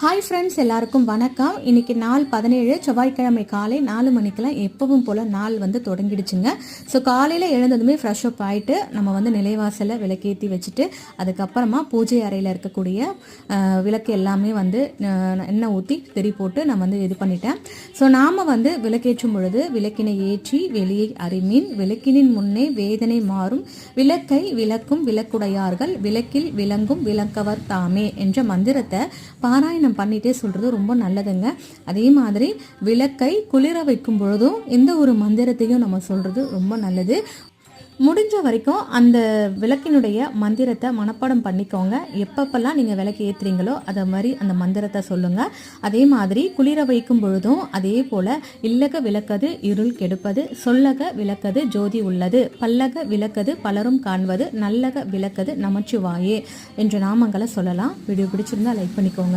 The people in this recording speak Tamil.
ஹாய் ஃப்ரெண்ட்ஸ், எல்லாருக்கும் வணக்கம். இன்னைக்கு நாள் 17 செவ்வாய்க்கிழமை காலை 4 மணிக்கெல்லாம் எப்பவும் போல் நாள் தொடங்கிடுச்சுங்க. ஸோ காலையில் எழுந்ததுமே ஃப்ரெஷ் அப் ஆகிட்டு நம்ம நிலைவாசலை விளக்கேற்றி வச்சுட்டு அதுக்கப்புறமா பூஜை அறையில் இருக்கக்கூடிய விளக்கு எல்லாமே எண்ணெய் ஊற்றி திரி போட்டு நான் இது பண்ணிட்டேன். ஸோ நாம் விளக்கேற்றும் பொழுது விளக்கினை ஏற்றி வெளியே அறிமீன், விளக்கினின் முன்னே வேதனை மாறும், விளக்கை விளக்கும் விளக்குடையார்கள், விளக்கில் விளங்கும் விளக்கவர் தாமே என்ற மந்திரத்தை பாராயணம் பண்ணிட்டே சொல்றது ரொம்ப நல்லதுங்க. அதே மாதிரி விளக்கை குளிர வைக்கும் பொழுதும் இந்த ஒரு மந்திரத்தையும் நம்ம சொல்றது ரொம்ப நல்லது. முடிஞ்ச வரைக்கும் அந்த விளக்கினுடைய மந்திரத்தை மனப்பாடம் பண்ணிக்கோங்க. எப்பப்பெல்லாம் நீங்கள் விளக்கு ஏற்றுறீங்களோ அதை மாதிரி அந்த மந்திரத்தை சொல்லுங்கள். அதே மாதிரி குளிர வைக்கும் பொழுதும் அதே போல் இல்லக விளக்கது இருள் கெடுப்பது, சொல்லக விளக்கது ஜோதி உள்ளது, பல்லக விளக்கது பலரும் காண்பது, நல்லக விளக்கது நமச்சிவாயே என்ற நாமங்களை சொல்லலாம். வீடியோ பிடிச்சிருந்தா லைக் பண்ணிக்கோங்க.